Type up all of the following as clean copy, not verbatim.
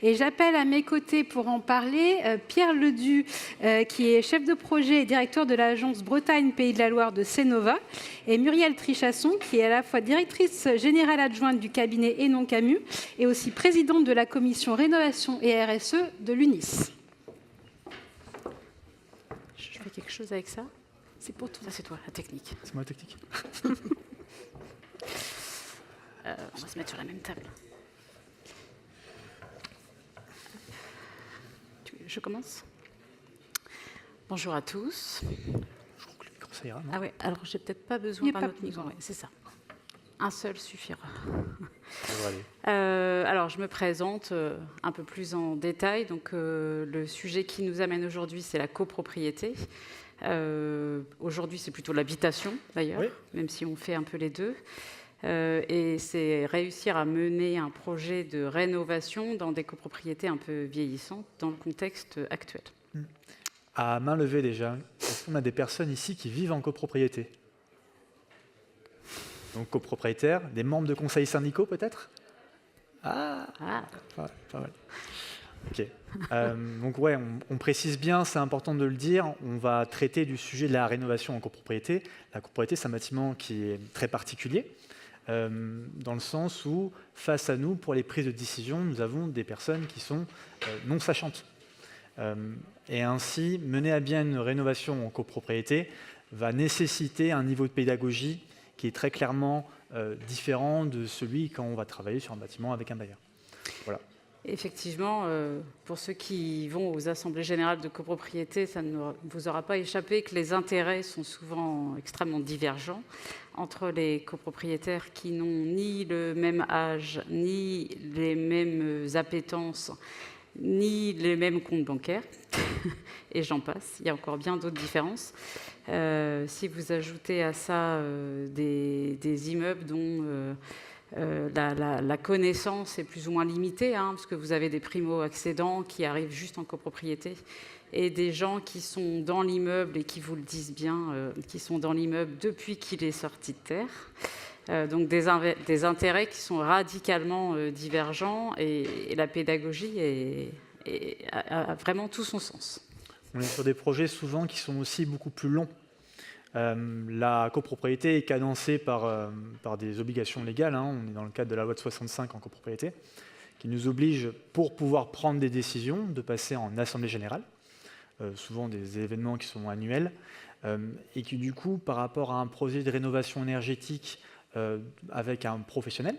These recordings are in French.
Et j'appelle à mes côtés pour en parler Pierre Ledu, qui est chef de projet et directeur de l'agence Bretagne Pays de la Loire de Cénova, et Muriel Trichasson, qui est à la fois directrice générale adjointe du cabinet Hénon Camus et aussi présidente de la commission rénovation et RSE de l'UNIS. Je fais quelque chose avec ça? C'est pour toi. Ça, c'est toi, la technique. C'est moi la technique. On va se mettre sur la même table. Je commence. Bonjour à tous. Je crois que le micro, ça ira, non ? Ah ouais, alors j'ai peut-être pas besoin d'un autre micro. Ouais, c'est ça. Un seul suffira. Alors, je me présente un peu plus en détail. Donc, le sujet qui nous amène aujourd'hui, c'est la copropriété. Aujourd'hui, c'est plutôt l'habitation, d'ailleurs, oui, même si on fait un peu les deux. Et c'est réussir à mener un projet de rénovation dans des copropriétés un peu vieillissantes dans le contexte actuel. À main levée déjà, est-ce qu'on a des personnes ici qui vivent en copropriété ? Donc copropriétaires, des membres de conseils syndicaux peut-être ? Pas mal. Ok. Donc ouais, on précise bien, c'est important de le dire, on va traiter du sujet de la rénovation en copropriété. La copropriété, c'est un bâtiment qui est très particulier, dans le sens où, face à nous, pour les prises de décision, nous avons des personnes qui sont non sachantes. Et ainsi, mener à bien une rénovation en copropriété va nécessiter un niveau de pédagogie qui est très clairement différent de celui quand on va travailler sur un bâtiment avec un bailleur. Voilà. Effectivement, pour ceux qui vont aux assemblées générales de copropriété, ça ne vous aura pas échappé que les intérêts sont souvent extrêmement divergents entre les copropriétaires qui n'ont ni le même âge, ni les mêmes appétences, ni les mêmes comptes bancaires, et j'en passe. Il y a encore bien d'autres différences. Si vous ajoutez à ça des immeubles dont la connaissance est plus ou moins limitée, parce que vous avez des primo-accédants qui arrivent juste en copropriété et des gens qui sont dans l'immeuble et qui vous le disent bien, qui sont dans l'immeuble depuis qu'il est sorti de terre. Donc des intérêts qui sont radicalement divergents et la pédagogie a vraiment tout son sens. On est sur des projets souvent qui sont aussi beaucoup plus longs. La copropriété est cadencée par des obligations légales. On est dans le cadre de la loi de 65 en copropriété, qui nous oblige, pour pouvoir prendre des décisions, de passer en assemblée générale, souvent des événements qui sont annuels, et qui du coup, par rapport à un projet de rénovation énergétique avec un professionnel,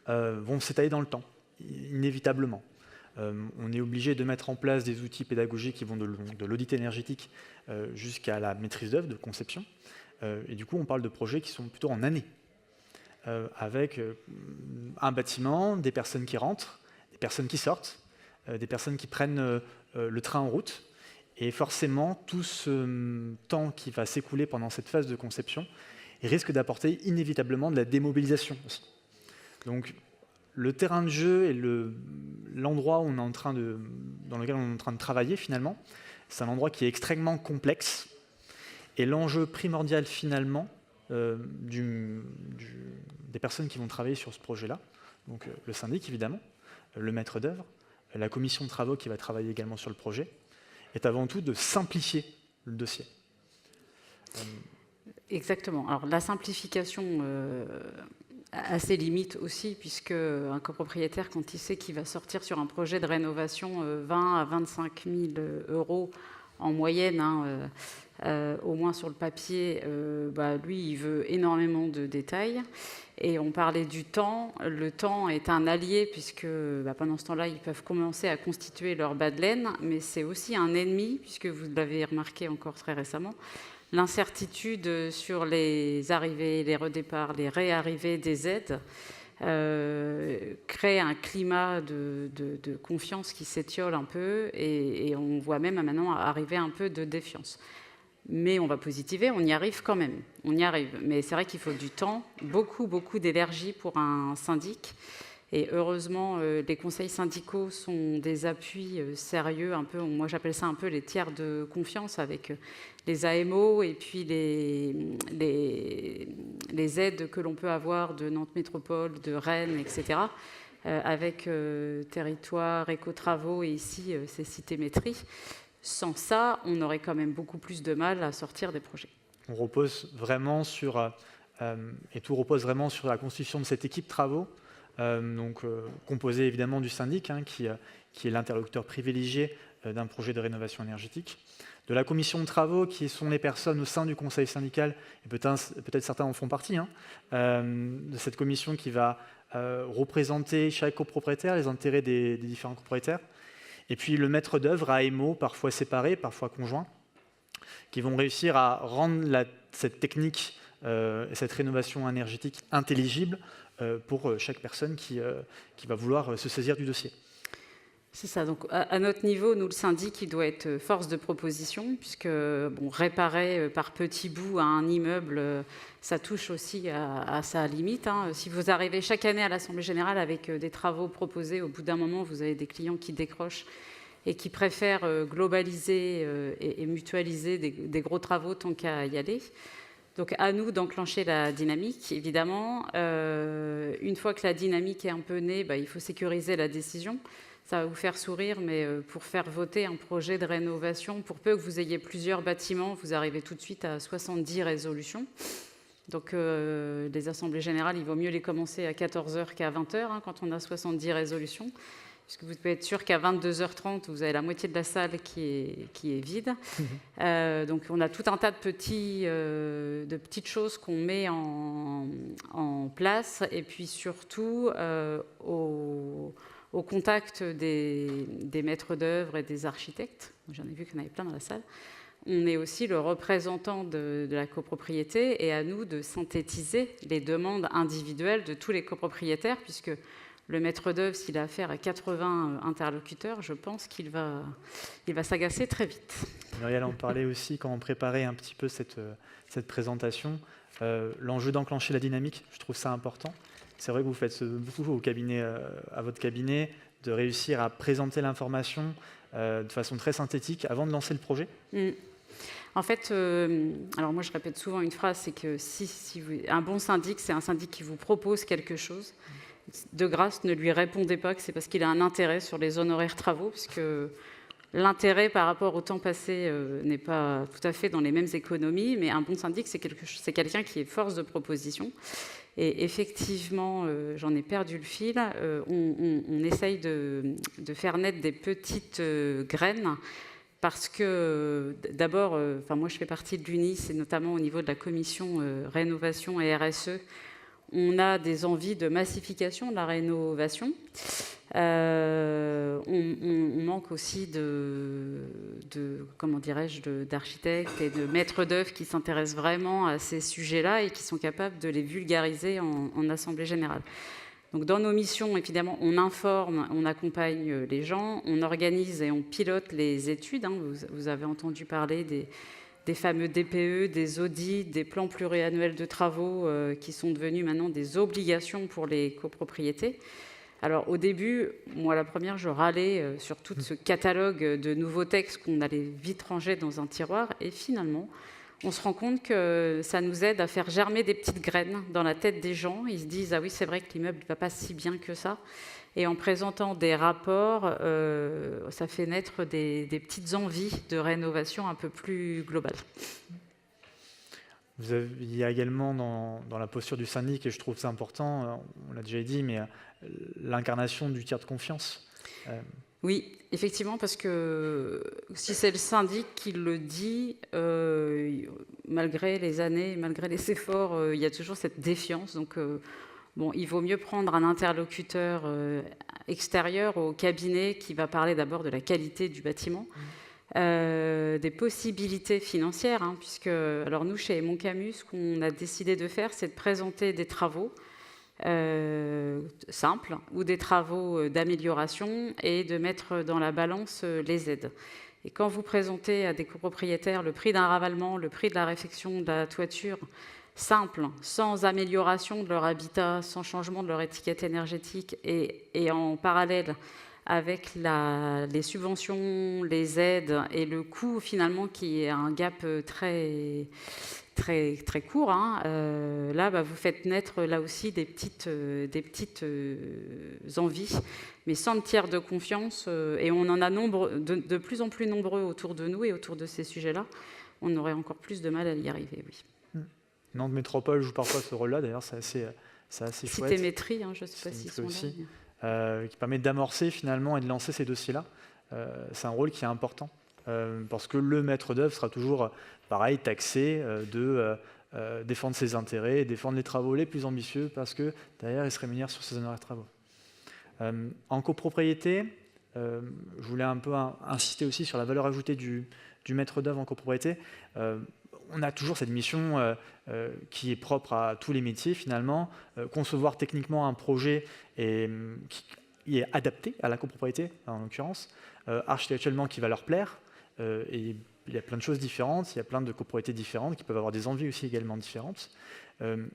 vont s'étaler dans le temps, inévitablement. On est obligé de mettre en place des outils pédagogiques qui vont de l'audit énergétique jusqu'à la maîtrise d'œuvre, de conception. Et du coup, on parle de projets qui sont plutôt en année, avec un bâtiment, des personnes qui rentrent, des personnes qui sortent, des personnes qui prennent le train en route. Et forcément, tout ce temps qui va s'écouler pendant cette phase de conception risque d'apporter inévitablement de la démobilisation aussi. Donc, le terrain de jeu et l'endroit dans lequel on est en train de travailler, finalement, c'est un endroit qui est extrêmement complexe. Et l'enjeu primordial, finalement, des personnes qui vont travailler sur ce projet-là, donc le syndic, évidemment, le maître d'œuvre, la commission de travaux qui va travailler également sur le projet, est avant tout de simplifier le dossier. Exactement. Alors, la simplification a ses limites aussi, puisque un copropriétaire, quand il sait qu'il va sortir sur un projet de rénovation 20 à 25 000 euros en moyenne, au moins sur le papier, lui, il veut énormément de détails. Et on parlait du temps. Le temps est un allié, puisque pendant ce temps-là, ils peuvent commencer à constituer leur bas de laine, mais c'est aussi un ennemi, puisque vous l'avez remarqué encore très récemment, l'incertitude sur les arrivées, les redéparts, les réarrivées des aides crée un climat de confiance qui s'étiole un peu et on voit même maintenant arriver un peu de défiance. Mais on va positiver, on y arrive quand même. On y arrive. Mais c'est vrai qu'il faut du temps, beaucoup d'énergie pour un syndic. Et heureusement, les conseils syndicaux sont des appuis sérieux, un peu, moi j'appelle ça un peu les tiers de confiance avec les AMO et puis les aides que l'on peut avoir de Nantes Métropole, de Rennes, etc. avec territoire, éco-travaux et ici, c'est Citémétrie. Sans ça, on aurait quand même beaucoup plus de mal à sortir des projets. On repose vraiment sur, et tout repose vraiment sur la constitution de cette équipe travaux, composée évidemment du syndic, qui est l'interlocuteur privilégié d'un projet de rénovation énergétique, de la commission de travaux, qui sont les personnes au sein du conseil syndical, et peut-être certains en font partie, de cette commission qui va représenter chaque copropriétaire, les intérêts des différents copropriétaires, et puis le maître d'œuvre AMO, parfois séparés, parfois conjoints, qui vont réussir à rendre cette technique et cette rénovation énergétique intelligible pour chaque personne qui va vouloir se saisir du dossier. C'est ça. Donc, à notre niveau, nous, le syndic, il doit être force de proposition, puisque réparer par petits bouts un immeuble, ça touche aussi à sa limite. Si vous arrivez chaque année à l'Assemblée générale avec des travaux proposés, au bout d'un moment, vous avez des clients qui décrochent et qui préfèrent globaliser et mutualiser des gros travaux tant qu'à y aller. Donc, à nous d'enclencher la dynamique, évidemment. Une fois que la dynamique est un peu née, il faut sécuriser la décision. Ça va vous faire sourire, mais pour faire voter un projet de rénovation, pour peu que vous ayez plusieurs bâtiments, vous arrivez tout de suite à 70 résolutions. Donc, les assemblées générales, il vaut mieux les commencer à 14h qu'à 20h, quand on a 70 résolutions, puisque vous pouvez être sûr qu'à 22h30, vous avez la moitié de la salle qui est vide. Donc, on a tout un tas de petites choses qu'on met en place, et puis surtout au contact des maîtres d'œuvre et des architectes. J'en ai vu qu'il y en avait plein dans la salle. On est aussi le représentant de la copropriété, et à nous de synthétiser les demandes individuelles de tous les copropriétaires, puisque le maître d'œuvre, s'il a affaire à 80 interlocuteurs, je pense qu'il va s'agacer très vite. Muriel en parlait aussi quand on préparait un petit peu cette présentation. L'enjeu d'enclencher la dynamique, je trouve ça important. C'est vrai que vous faites beaucoup à votre cabinet, de réussir à présenter l'information de façon très synthétique avant de lancer le projet. En fait, alors moi je répète souvent une phrase, c'est que un bon syndic, c'est un syndic qui vous propose quelque chose. De grâce, ne lui répondez pas que c'est parce qu'il a un intérêt sur les honoraires travaux, puisque l'intérêt par rapport au temps passé n'est pas tout à fait dans les mêmes économies, mais un bon syndic, c'est quelqu'un qui est force de proposition. Et effectivement, j'en ai perdu le fil, on essaye de faire naître des petites graines, parce que d'abord, moi je fais partie de l'UNIS, et notamment au niveau de la commission rénovation et RSE, on a des envies de massification de la rénovation. On manque aussi d'architectes et de maîtres d'œuvre qui s'intéressent vraiment à ces sujets-là et qui sont capables de les vulgariser en assemblée générale. Donc, dans nos missions, évidemment, on informe, on accompagne les gens, on organise et on pilote les études. Vous avez entendu parler des fameux DPE, des audits, des plans pluriannuels de travaux qui sont devenus maintenant des obligations pour les copropriétés. Alors au début, moi la première, je râlais sur tout ce catalogue de nouveaux textes qu'on allait vite ranger dans un tiroir, et finalement, on se rend compte que ça nous aide à faire germer des petites graines dans la tête des gens. Ils se disent « Ah oui, c'est vrai que l'immeuble ne va pas si bien que ça ». Et en présentant des rapports, ça fait naître des petites envies de rénovation un peu plus globales. Il y a également dans la posture du syndic, et je trouve ça important, on l'a déjà dit, mais l'incarnation du tiers de confiance. Oui, effectivement, parce que si c'est le syndic qui le dit, malgré les années, malgré les efforts, il y a toujours cette défiance. Donc, il vaut mieux prendre un interlocuteur extérieur au cabinet qui va parler d'abord de la qualité du bâtiment, des possibilités financières, puisque alors nous, chez Montcamus, ce qu'on a décidé de faire, c'est de présenter des travaux simples ou des travaux d'amélioration et de mettre dans la balance les aides. Et quand vous présentez à des copropriétaires le prix d'un ravalement, le prix de la réfection de la toiture, simple, sans amélioration de leur habitat, sans changement de leur étiquette énergétique, et en parallèle avec les subventions, les aides et le coût finalement qui est un gap très court, hein, là vous faites naître là aussi des petites envies, mais sans le tiers de confiance, et on en a de plus en plus nombreux autour de nous et autour de ces sujets-là, on aurait encore plus de mal à y arriver, oui. Nantes Métropole joue parfois ce rôle-là, d'ailleurs c'est assez chouette. Citémétrie, hein, je ne sais pas s'ils sont aussi, là. Qui permet d'amorcer finalement et de lancer ces dossiers-là. C'est un rôle qui est important, parce que le maître d'œuvre sera toujours, pareil, taxé de défendre ses intérêts, défendre les travaux les plus ambitieux, parce que derrière, il se rémunère sur ses honoraires de travaux. En copropriété, je voulais un peu insister aussi sur la valeur ajoutée du maître d'œuvre en copropriété. On a toujours cette mission qui est propre à tous les métiers finalement, concevoir techniquement un projet qui est adapté à la copropriété en l'occurrence, architectuellement qui va leur plaire, et il y a plein de choses différentes, il y a plein de copropriétés différentes qui peuvent avoir des envies aussi également différentes.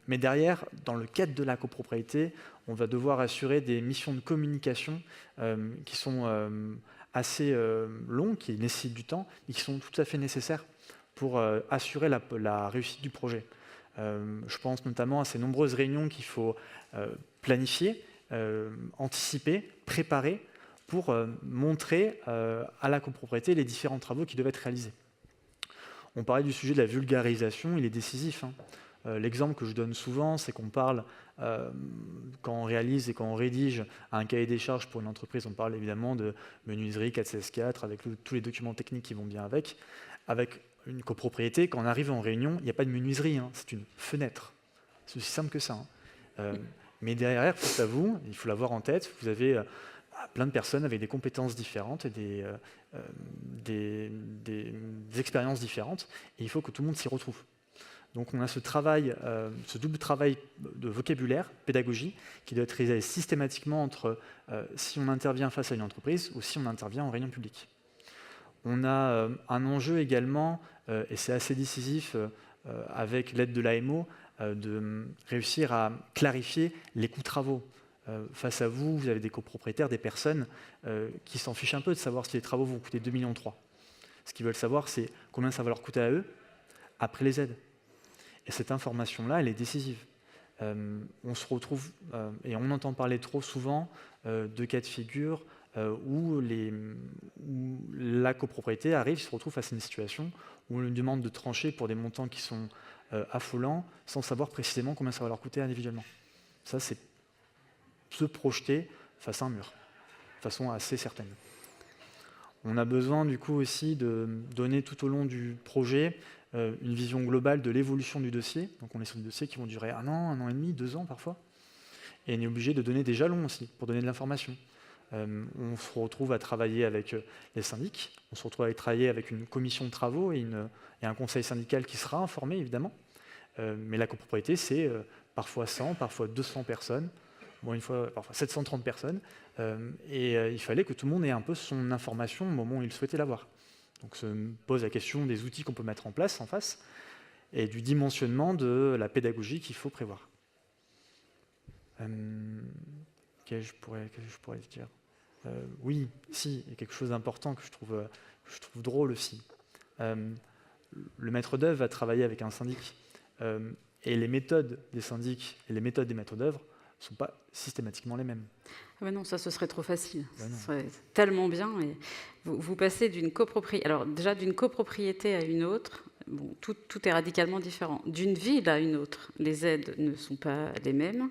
Mais derrière, dans le cadre de la copropriété, on va devoir assurer des missions de communication qui sont assez longues, qui nécessitent du temps et qui sont tout à fait nécessaires pour assurer la réussite du projet. Je pense notamment à ces nombreuses réunions qu'il faut planifier, anticiper, préparer pour montrer à la copropriété les différents travaux qui doivent être réalisés. On parlait du sujet de la vulgarisation, il est décisif. L'exemple que je donne souvent, c'est qu'on parle, quand on réalise et quand on rédige un cahier des charges pour une entreprise, on parle évidemment de menuiserie 416-4, avec tous les documents techniques qui vont bien avec. Avec une copropriété, quand on arrive en réunion, il n'y a pas de menuiserie, c'est une fenêtre. C'est aussi simple que ça. Mais derrière, face à vous, il faut l'avoir en tête, vous avez plein de personnes avec des compétences différentes et des expériences différentes, et il faut que tout le monde s'y retrouve. Donc on a ce travail, ce double travail de vocabulaire, pédagogie, qui doit être réalisé systématiquement entre si on intervient face à une entreprise ou si on intervient en réunion publique. On a un enjeu également, et c'est assez décisif avec l'aide de l'AMO, de réussir à clarifier les coûts travaux. Face à vous, vous avez des copropriétaires, des personnes qui s'en fichent un peu de savoir si les travaux vont coûter 2,3 millions. Ce qu'ils veulent savoir, c'est combien ça va leur coûter à eux après les aides. Et cette information-là, elle est décisive. On se retrouve, et on entend parler trop souvent de cas de figure où la copropriété arrive, se retrouve face à une situation où on lui demande de trancher pour des montants qui sont affolants, sans savoir précisément combien ça va leur coûter individuellement. Ça, c'est se projeter face à un mur, de façon assez certaine. On a besoin du coup aussi de donner tout au long du projet une vision globale de l'évolution du dossier. Donc on est sur des dossiers qui vont durer 1 an et demi, 2 ans parfois. Et on est obligé de donner des jalons aussi pour donner de l'information. On se retrouve à travailler avec les syndics, on se retrouve à travailler avec une commission de travaux et un conseil syndical qui sera informé évidemment. Mais la copropriété, c'est parfois 100, parfois 200 personnes, une fois parfois 730 personnes. Il fallait que tout le monde ait un peu son information au moment où il souhaitait l'avoir. Donc se pose la question des outils qu'on peut mettre en place en face et du dimensionnement de la pédagogie qu'il faut prévoir. Qu'est-ce que je pourrais dire ? Oui, si, il y a quelque chose d'important que je trouve drôle aussi. Le maître d'œuvre va travailler avec un syndic et les méthodes des syndics et les méthodes des maîtres d'œuvre ne sont pas systématiquement les mêmes. Ah ben non, ça ce serait trop facile. Ben ce serait tellement bien. Et vous passez d'une copropriété, alors déjà d'une copropriété à une autre, bon, tout est radicalement différent. D'une ville à une autre, les aides ne sont pas les mêmes.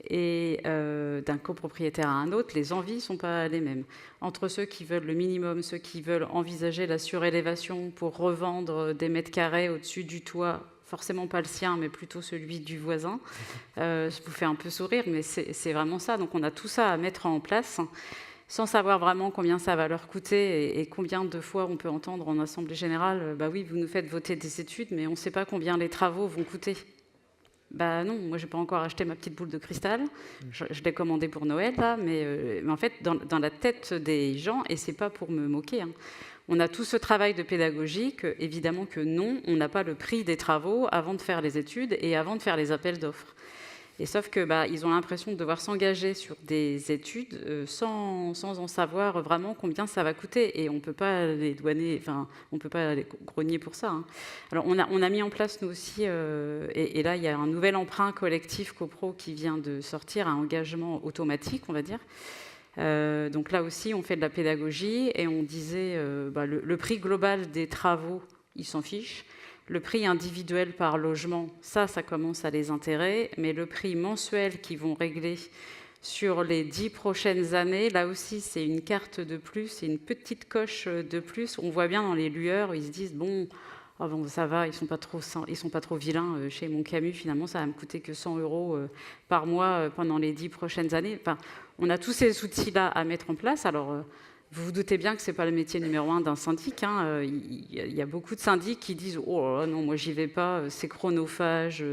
Et d'un copropriétaire à un autre, les envies ne sont pas les mêmes. Entre ceux qui veulent le minimum, ceux qui veulent envisager la surélévation pour revendre des mètres carrés au-dessus du toit, forcément pas le sien, mais plutôt celui du voisin. Je vous fais un peu sourire, mais c'est vraiment ça. Donc on a tout ça à mettre en place, sans savoir vraiment combien ça va leur coûter et combien de fois on peut entendre en assemblée générale, bah oui, vous nous faites voter des études, mais on ne sait pas combien les travaux vont coûter. Bah non, moi j'ai pas encore acheté ma petite boule de cristal, je l'ai commandée pour Noël là, mais en fait dans la tête des gens, et c'est pas pour me moquer, on a tout ce travail de pédagogie que, évidemment que non, on n'a pas le prix des travaux avant de faire les études et avant de faire les appels d'offres. Et sauf que ils ont l'impression de devoir s'engager sur des études sans en savoir vraiment combien ça va coûter. Et on ne peut pas les douaner, enfin, on peut pas les grogner pour ça. Hein. Alors, on a mis en place, nous aussi, et là, il y a un nouvel emprunt collectif CoPro qui vient de sortir, un engagement automatique, on va dire. Donc là aussi, on fait de la pédagogie et on disait le prix global des travaux, ils s'en fichent. Le prix individuel par logement, ça commence à les intéresser, mais le prix mensuel qu'ils vont régler sur les 10 prochaines années, là aussi, c'est une carte de plus, c'est une petite coche de plus. On voit bien dans les lueurs, ils se disent, bon, ça va, ils sont pas trop vilains. Chez Montcamus, finalement, ça va me coûter que 100 € par mois pendant les 10 prochaines années. Enfin, on a tous ces outils-là à mettre en place. Alors, vous vous doutez bien que ce n'est pas le métier numéro 1 d'un syndic. Hein. Il y a beaucoup de syndics qui disent « Oh non, moi, j'y vais pas, c'est chronophage,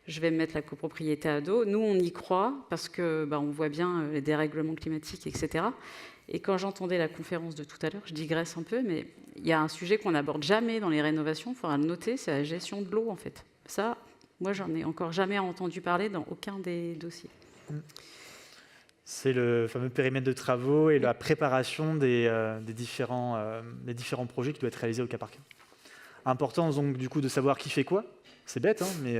je vais me mettre la copropriété à dos ». Nous, on y croit parce que on voit bien les dérèglements climatiques, etc. Et quand j'entendais la conférence de tout à l'heure, je digresse un peu, mais il y a un sujet qu'on n'aborde jamais dans les rénovations, il faudra le noter, c'est la gestion de l'eau, en fait. Ça, moi, j'en ai encore jamais entendu parler dans aucun des dossiers. C'est le fameux périmètre de travaux et la préparation des différents projets qui doivent être réalisés au cas par cas. Important donc du coup de savoir qui fait quoi. C'est bête, hein, mais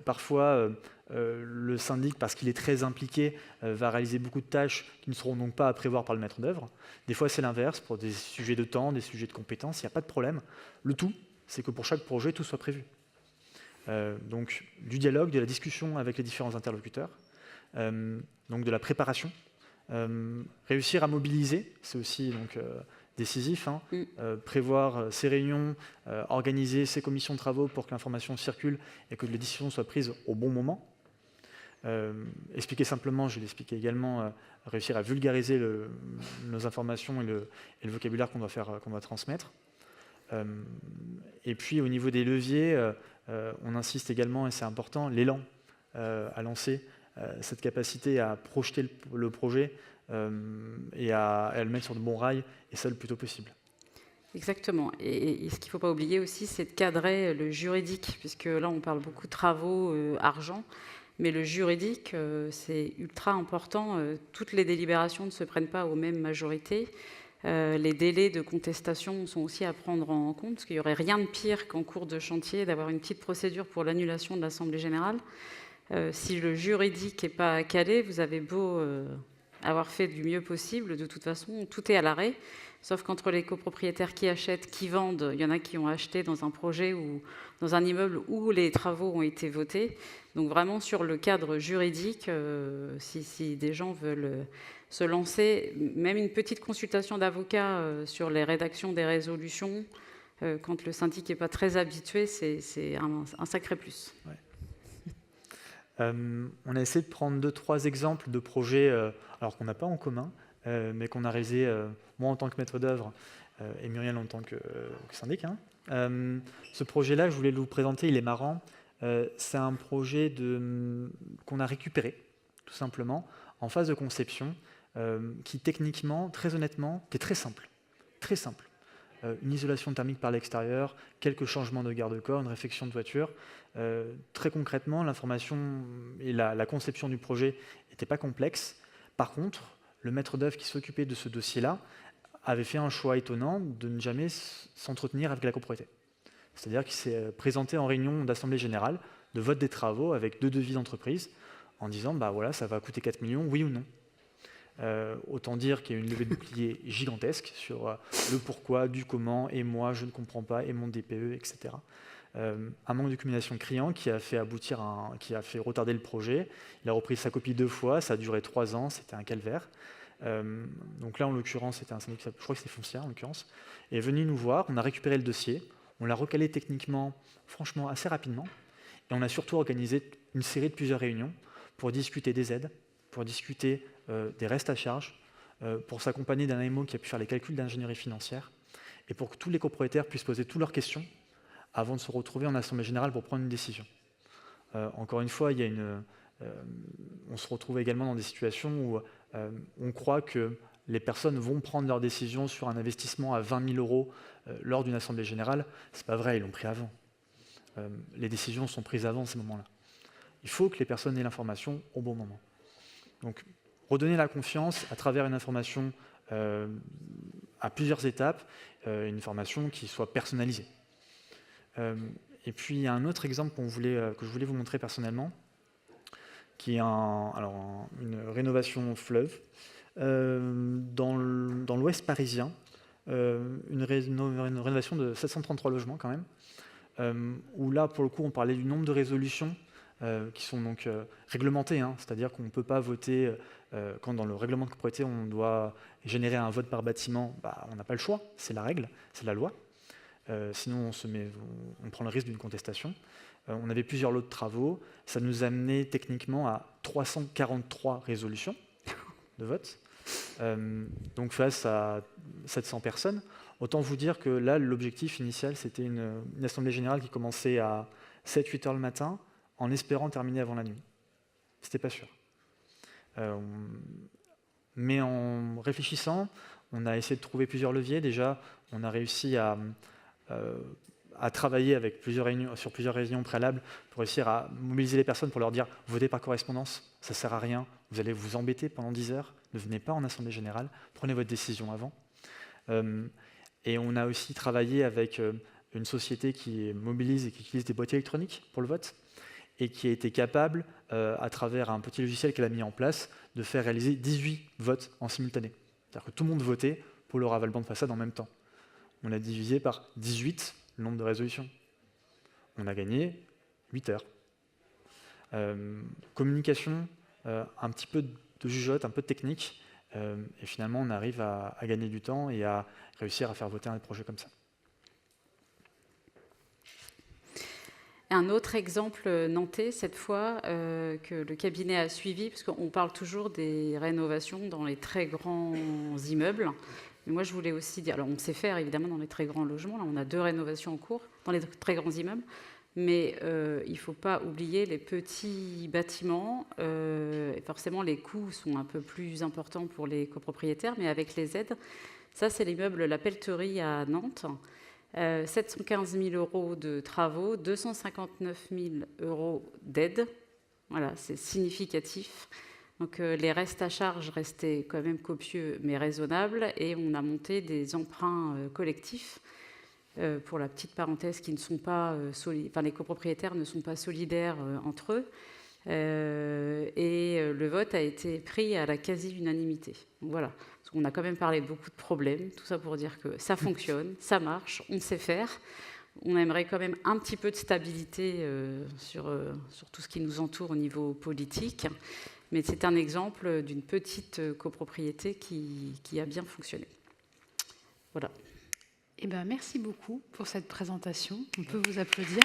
parfois le syndic, parce qu'il est très impliqué, va réaliser beaucoup de tâches qui ne seront donc pas à prévoir par le maître d'œuvre. Des fois, c'est l'inverse, pour des sujets de temps, des sujets de compétences, il n'y a pas de problème. Le tout, c'est que pour chaque projet, tout soit prévu. Donc du dialogue, de la discussion avec les différents interlocuteurs, donc de la préparation. Réussir à mobiliser, c'est aussi donc, décisif. Hein. Prévoir ces réunions, organiser ces commissions de travaux pour que l'information circule et que les décisions soient prises au bon moment. Expliquer simplement, je vais l'expliquer également, réussir à vulgariser nos informations et le vocabulaire qu'on doit transmettre. Et puis au niveau des leviers, on insiste également, et c'est important, l'élan à lancer, cette capacité à projeter le projet et à le mettre sur de bons rails, et ça le plus tôt possible. Exactement. Et ce qu'il ne faut pas oublier aussi, c'est de cadrer le juridique, puisque là, on parle beaucoup de travaux, argent, mais le juridique, c'est ultra important. Toutes les délibérations ne se prennent pas aux mêmes majorités. Les délais de contestation sont aussi à prendre en compte, parce qu'il n'y aurait rien de pire qu'en cours de chantier d'avoir une petite procédure pour l'annulation de l'Assemblée générale. Si le juridique n'est pas calé, vous avez beau avoir fait du mieux possible, de toute façon, tout est à l'arrêt. Sauf qu'entre les copropriétaires qui achètent, qui vendent, il y en a qui ont acheté dans un projet ou dans un immeuble où les travaux ont été votés. Donc vraiment sur le cadre juridique, si des gens veulent se lancer, même une petite consultation d'avocat sur les rédactions des résolutions, quand le syndic n'est pas très habitué, c'est un sacré plus. Ouais. On a essayé de prendre 2-3 exemples de projets alors qu'on n'a pas en commun, mais qu'on a réalisé moi en tant que maître d'œuvre et Muriel en tant que syndic. Hein. Ce projet-là, je voulais vous présenter, il est marrant. C'est un projet qu'on a récupéré, tout simplement, en phase de conception, qui techniquement, très honnêtement, était très simple. Très simple. Une isolation thermique par l'extérieur, quelques changements de garde-corps, une réfection de toiture. Très concrètement, l'information et la conception du projet n'étaient pas complexes. Par contre, le maître d'œuvre qui s'occupait de ce dossier-là avait fait un choix étonnant de ne jamais s'entretenir avec la copropriété. C'est-à-dire qu'il s'est présenté en réunion d'assemblée générale, de vote des travaux, avec 2 devis d'entreprise, en disant voilà, ça va coûter 4 millions, oui ou non. Autant dire qu'il y a une levée de bouclier gigantesque sur le pourquoi, du comment, et moi je ne comprends pas, et mon DPE, etc. Un manque de communication criant qui a fait qui a fait retarder le projet. Il a repris sa copie 2 fois, ça a duré 3 ans, c'était un calvaire. Donc là, en l'occurrence, c'était un syndic, je crois que c'est Foncière en l'occurrence, est venu nous voir, on a récupéré le dossier, on l'a recalé techniquement, franchement, assez rapidement, et on a surtout organisé une série de plusieurs réunions pour discuter des aides, pour discuter des restes à charge, pour s'accompagner d'un AMO qui a pu faire les calculs d'ingénierie financière, et pour que tous les copropriétaires puissent poser toutes leurs questions avant de se retrouver en assemblée générale pour prendre une décision. Encore une fois, on se retrouve également dans des situations où on croit que les personnes vont prendre leur décision sur un investissement à 20 000 € lors d'une assemblée générale. Ce n'est pas vrai, ils l'ont pris avant. Les décisions sont prises avant ces moments-là. il faut que les personnes aient l'information au bon moment. Donc, redonner la confiance à travers une information à plusieurs étapes, une formation qui soit personnalisée. Et puis, il y a un autre exemple que je voulais vous montrer personnellement, qui est une rénovation fleuve dans l'ouest parisien, une rénovation de 733 logements quand même, où là, pour le coup, on parlait du nombre de résolutions qui sont donc réglementées, hein, c'est-à-dire qu'on ne peut pas voter, quand dans le règlement de copropriété, on doit générer un vote par bâtiment, on n'a pas le choix, c'est la règle, c'est la loi. Sinon, on prend le risque d'une contestation. On avait plusieurs lots de travaux. Ça nous amenait techniquement à 343 résolutions de vote. Donc face à 700 personnes, autant vous dire que là, l'objectif initial, c'était une assemblée générale qui commençait à 7-8 heures le matin, en espérant terminer avant la nuit. C'était pas sûr. Mais en réfléchissant, on a essayé de trouver plusieurs leviers. Déjà, on a réussi à travailler avec sur plusieurs réunions préalables pour réussir à mobiliser les personnes pour leur dire « votez par correspondance, ça ne sert à rien, vous allez vous embêter pendant 10 heures, ne venez pas en assemblée générale, prenez votre décision avant ». Et on a aussi travaillé avec une société qui mobilise et qui utilise des boîtiers électroniques pour le vote et qui a été capable, à travers un petit logiciel qu'elle a mis en place, de faire réaliser 18 votes en simultané. C'est-à-dire que tout le monde votait pour le ravalement de façade en même temps. On a divisé par 18 le nombre de résolutions. On a gagné 8 heures. Communication, un petit peu de jugeote, un peu de technique, et finalement on arrive à gagner du temps et à réussir à faire voter un projet comme ça. Un autre exemple nantais, cette fois, que le cabinet a suivi, parce qu'on parle toujours des rénovations dans les très grands immeubles. Mais moi, je voulais aussi dire, alors on sait faire évidemment dans les très grands logements, là on a 2 rénovations en cours dans les très grands immeubles, mais il ne faut pas oublier les petits bâtiments. Et forcément, les coûts sont un peu plus importants pour les copropriétaires, mais avec les aides, ça c'est l'immeuble La Pelleterie à Nantes, 715 000 € de travaux, 259 000 € d'aide. Voilà, c'est significatif. Donc les restes à charge restaient quand même copieux mais raisonnables, et on a monté des emprunts collectifs, pour la petite parenthèse, qui ne sont pas les copropriétaires ne sont pas solidaires entre eux, et le vote a été pris à la quasi-unanimité. Donc voilà, parce qu'on a quand même parlé de beaucoup de problèmes, tout ça pour dire que ça fonctionne, ça marche, on sait faire. On aimerait quand même un petit peu de stabilité sur tout ce qui nous entoure au niveau politique. Mais c'est un exemple d'une petite copropriété qui a bien fonctionné. Voilà. Eh ben, merci beaucoup pour cette présentation. On peut vous applaudir.